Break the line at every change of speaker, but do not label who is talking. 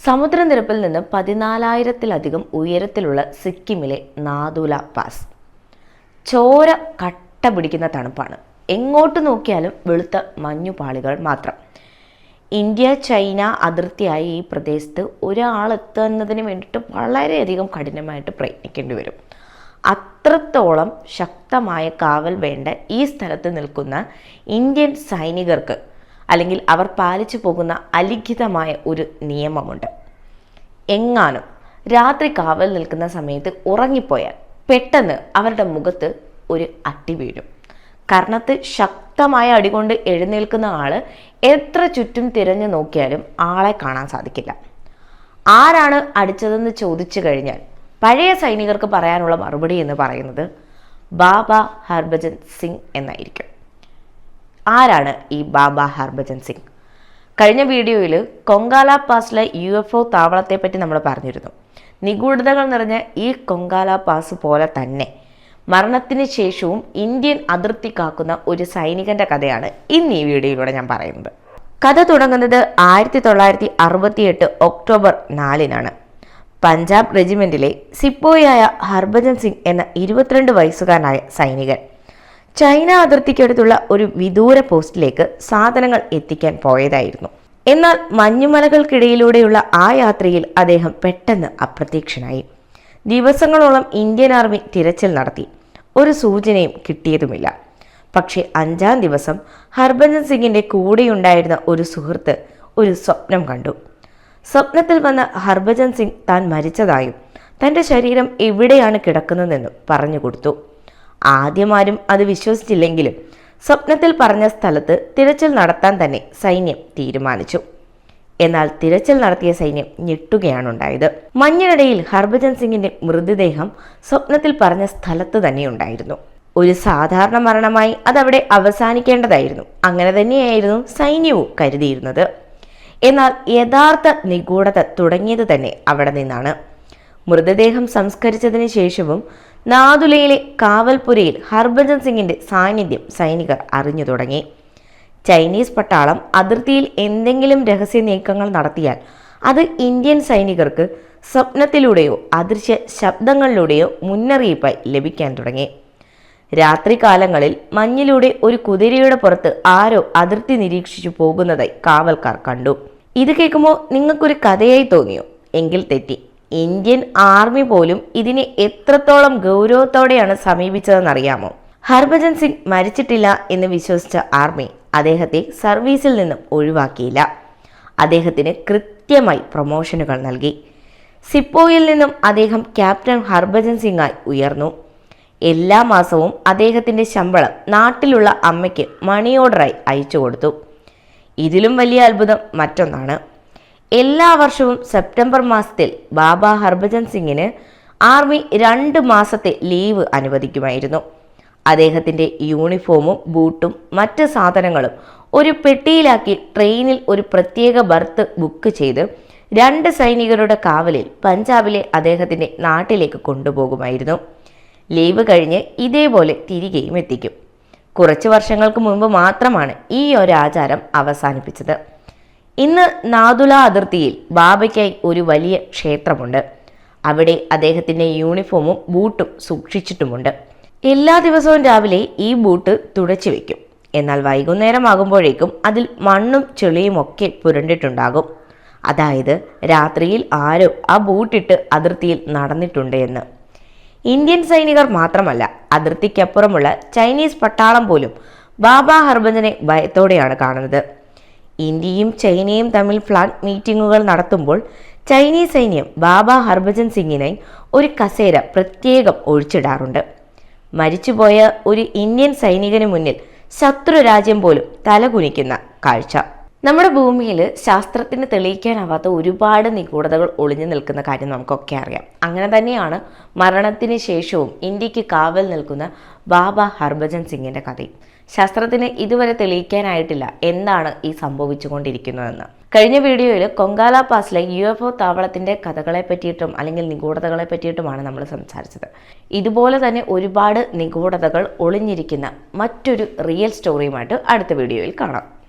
സമുദ്രനിരപ്പിൽ നിന്ന് 14,000-ലധികം ഉയരത്തിലുള്ള സിക്കിമിലെ നാഥുല പാസ്. ചോര കട്ട പിടിക്കുന്ന തണുപ്പാണ്. എങ്ങോട്ട് നോക്കിയാലും വെളുത്ത മഞ്ഞുപാളികൾ മാത്രം. ഇന്ത്യ ചൈന അതിർത്തിയായ ഈ പ്രദേശത്ത് ഒരാളെത്തുന്നതിന് വേണ്ടിയിട്ട് വളരെയധികം കഠിനമായിട്ട് പ്രയത്നിക്കേണ്ടി വരും. അത്രത്തോളം ശക്തമായ കാവൽ വേണ്ട ഈ സ്ഥലത്ത് നിൽക്കുന്ന ഇന്ത്യൻ സൈനികർക്ക് അല്ലെങ്കിൽ അവർ പാലിച്ചു പോകുന്ന അലിഖിതമായ ഒരു നിയമമുണ്ട്. എങ്ങാനും രാത്രി കാവൽ നിൽക്കുന്ന സമയത്ത് ഉറങ്ങിപ്പോയാൽ പെട്ടെന്ന് അവരുടെ മുഖത്ത് ഒരു അടി വീഴും. കർണത്ത് ശക്തമായ അടികൊണ്ട് എഴുന്നേൽക്കുന്ന ആള് എത്ര ചുറ്റും തിരഞ്ഞു നോക്കിയാലും ആളെ കാണാൻ സാധിക്കില്ല. ആരാണ് അടിച്ചതെന്ന് ചോദിച്ചു കഴിഞ്ഞാൽ പഴയ സൈനികർക്ക് പറയാനുള്ള മറുപടി എന്ന് പറയുന്നത് ബാബ ഹർഭജൻ സിംഗ് എന്നായിരിക്കും. ആരാണ് ഈ ബാബ ഹർഭജൻ സിംഗ്? കഴിഞ്ഞ വീഡിയോയിൽ കൊങ്കാല പാസിലെ UFO താവളത്തെ പറ്റി നമ്മൾ പറഞ്ഞിരുന്നു. നിഗൂഢതകൾ നിറഞ്ഞ ഈ കൊങ്കാല പാസ് പോലെ തന്നെ മരണത്തിന് ശേഷവും ഇന്ത്യൻ അതിർത്തി കാക്കുന്ന ഒരു സൈനികന്റെ കഥയാണ് ഇന്ന് ഈ വീഡിയോയിലൂടെ ഞാൻ പറയുന്നത്. കഥ തുടങ്ങുന്നത് 1968 ഒക്ടോബർ 4-നാണ്. പഞ്ചാബ് റെജിമെന്റിലെ സിപ്പോയിയായ ഹർഭജൻ സിംഗ് എന്ന 22 വയസ്സുകാരനായ സൈനികൻ ചൈന അതിർത്തിക്കടുത്തുള്ള ഒരു വിദൂര പോസ്റ്റിലേക്ക് സാധനങ്ങൾ എത്തിക്കാൻ പോയതായിരുന്നു. എന്നാൽ മഞ്ഞുമലകൾക്കിടയിലൂടെയുള്ള ആ യാത്രയിൽ അദ്ദേഹം പെട്ടെന്ന് അപ്രത്യക്ഷനായി. ദിവസങ്ങളോളം ഇന്ത്യൻ ആർമി തിരച്ചിൽ നടത്തി. ഒരു സൂചനയും കിട്ടിയതുമില്ല. പക്ഷേ 5-ാം ദിവസം ഹർഭജൻ സിംഗിന്റെ കൂടെയുണ്ടായിരുന്ന ഒരു സുഹൃത്ത് ഒരു സ്വപ്നം കണ്ടു. സ്വപ്നത്തിൽ വന്ന ഹർഭജൻ സിംഗ് താൻ മരിച്ചതായും തൻ്റെ ശരീരം എവിടെയാണ് കിടക്കുന്നതെന്നും പറഞ്ഞു കൊടുത്തു. ആദ്യമാരും അത് വിശ്വസിച്ചില്ലെങ്കിലും സ്വപ്നത്തിൽ പറഞ്ഞ സ്ഥലത്ത് തിരച്ചിൽ നടത്താൻ തന്നെ സൈന്യം തീരുമാനിച്ചു. എന്നാൽ തിരച്ചിൽ നടത്തിയ സൈന്യം ഞെട്ടുകയാണുണ്ടായത്. മഞ്ഞിനിടയിൽ ഹർഭജൻ സിംഗിന്റെ മൃതദേഹം സ്വപ്നത്തിൽ പറഞ്ഞ സ്ഥലത്ത് തന്നെ ഉണ്ടായിരുന്നു. ഒരു സാധാരണ മരണമായി അതവിടെ അവസാനിക്കേണ്ടതായിരുന്നു. അങ്ങനെ തന്നെയായിരുന്നു സൈന്യവും കരുതിയിരുന്നത്. എന്നാൽ യഥാർത്ഥ നിഗൂഢത തുടങ്ങിയത് തന്നെ അവിടെ നിന്നാണ്. മൃതദേഹം സംസ്കരിച്ചതിന് ശേഷവും നാഥുലയിലെ കാവൽപുരയിൽ ഹർഭജൻ സിംഗിന്റെ സാന്നിധ്യം സൈനികർ അറിഞ്ഞു തുടങ്ങി. ചൈനീസ് പട്ടാളം അതിർത്തിയിൽ എന്തെങ്കിലും രഹസ്യ നീക്കങ്ങൾ നടത്തിയാൽ അത് ഇന്ത്യൻ സൈനികർക്ക് സ്വപ്നത്തിലൂടെയോ അദൃശ്യ ശബ്ദങ്ങളിലൂടെയോ മുന്നറിയിപ്പായി ലഭിക്കാൻ തുടങ്ങി. രാത്രികാലങ്ങളിൽ മഞ്ഞിലൂടെ ഒരു കുതിരയുടെ പുറത്ത് ആരോ അതിർത്തി നിരീക്ഷിച്ചു പോകുന്നതായി കാവൽക്കാർ കണ്ടു. ഇത് കേൾക്കുമ്പോൾ നിങ്ങൾക്കൊരു കഥയായി തോന്നിയോ? എങ്കിൽ തെറ്റി. ഇന്ത്യൻ ആർമി പോലും ഇതിനെ എത്രത്തോളം ഗൗരവത്തോടെയാണ് സമീപിച്ചതെന്നറിയാമോ? ഹർഭജൻ സിംഗ് മരിച്ചിട്ടില്ല എന്ന് വിശ്വസിച്ച ആർമി അദ്ദേഹത്തെ സർവീസിൽ നിന്നും ഒഴിവാക്കിയില്ല. അദ്ദേഹത്തിന് കൃത്യമായി പ്രൊമോഷനുകൾ നൽകി. സിപ്പോയിൽ നിന്നും അദ്ദേഹം ക്യാപ്റ്റൻ ഹർഭജൻ സിംഗായി ഉയർന്നു. എല്ലാ മാസവും അദ്ദേഹത്തിൻ്റെ ശമ്പളം നാട്ടിലുള്ള അമ്മയ്ക്ക് മണി ഓർഡറായി അയച്ചു കൊടുത്തു. ഇതിലും വലിയ അത്ഭുതം മറ്റൊന്നാണ്. എല്ലാ വർഷവും സെപ്റ്റംബർ മാസത്തിൽ ബാബ ഹർഭജൻ സിംഗിന് ആർമി 2 മാസത്തെ ലീവ് അനുവദിക്കുമായിരുന്നു. അദ്ദേഹത്തിൻ്റെ യൂണിഫോമും ബൂട്ടും മറ്റ് സാധനങ്ങളും ഒരു പെട്ടിയിലാക്കി ട്രെയിനിൽ ഒരു പ്രത്യേക ബർത്ത് ബുക്ക് ചെയ്ത് 2 സൈനികരുടെ കാവലിൽ പഞ്ചാബിലെ അദ്ദേഹത്തിൻ്റെ നാട്ടിലേക്ക് കൊണ്ടുപോകുമായിരുന്നു. ലീവ് കഴിഞ്ഞ് ഇതേപോലെ തിരികെയും എത്തിക്കും. കുറച്ച് വർഷങ്ങൾക്ക് മുൻപ് മാത്രമാണ് ഈ ഒരു ആചാരം അവസാനിപ്പിച്ചത്. ഇന്ന് നാഥുല അതിർത്തിയിൽ ബാബയ്ക്കായി ഒരു വലിയ ക്ഷേത്രമുണ്ട്. അവിടെ അദ്ദേഹത്തിൻ്റെ യൂണിഫോമും ബൂട്ടും സൂക്ഷിച്ചിട്ടുമുണ്ട്. എല്ലാ ദിവസവും രാവിലെ ഈ ബൂട്ട് തുടച്ചു വയ്ക്കും. എന്നാൽ വൈകുന്നേരമാകുമ്പോഴേക്കും അതിൽ മണ്ണും ചെളിയും ഒക്കെ പുരണ്ടിട്ടുണ്ടാകും. അതായത് രാത്രിയിൽ ആരോ ആ ബൂട്ടിട്ട് അതിർത്തിയിൽ നടന്നിട്ടുണ്ട് എന്ന്. ഇന്ത്യൻ സൈനികർ മാത്രമല്ല, അതിർത്തിക്കപ്പുറമുള്ള ചൈനീസ് പട്ടാളം പോലും ബാബ ഹർഭജനെ ഭയത്തോടെയാണ് കാണുന്നത്. ഇന്ത്യയും ചൈനയും തമ്മിൽ ഫ്ലാഗ് മീറ്റിങ്ങുകൾ നടത്തുമ്പോൾ ചൈനീസ് സൈന്യം ബാബ ഹർഭജൻ സിംഗിനായി ഒരു കസേര പ്രത്യേകം ഒഴിച്ചിടാറുണ്ട്. മരിച്ചുപോയ ഒരു ഇന്ത്യൻ സൈനികന് മുന്നിൽ ശത്രു രാജ്യം പോലും തലകുനിക്കുന്ന കാഴ്ച. നമ്മുടെ ഭൂമിയിൽ ശാസ്ത്രത്തിന് തെളിയിക്കാനാവാത്ത ഒരുപാട് നിഗൂഢതകൾ ഒളിഞ്ഞു നിൽക്കുന്ന കാര്യം നമുക്കൊക്കെ അറിയാം. അങ്ങനെ തന്നെയാണ് മരണത്തിന് ശേഷവും ഇന്ത്യക്ക് കാവൽ നിൽക്കുന്ന ബാബ ഹർഭജൻ സിംഗിന്റെ കഥയും. ശാസ്ത്രത്തിന് ഇതുവരെ തെളിയിക്കാനായിട്ടില്ല എന്താണ് ഈ സംഭവിച്ചുകൊണ്ടിരിക്കുന്നതെന്ന്. കഴിഞ്ഞ വീഡിയോയിൽ കൊങ്കാല പാസിലെ UFO താവളത്തിന്റെ കഥകളെ പറ്റിയിട്ടും അല്ലെങ്കിൽ നിഗൂഢതകളെ പറ്റിയിട്ടുമാണ് നമ്മൾ സംസാരിച്ചത്. ഇതുപോലെ തന്നെ ഒരുപാട് നിഗൂഢതകൾ ഒളിഞ്ഞിരിക്കുന്ന മറ്റൊരു റിയൽ സ്റ്റോറിയുമായിട്ട് അടുത്ത വീഡിയോയിൽ കാണാം.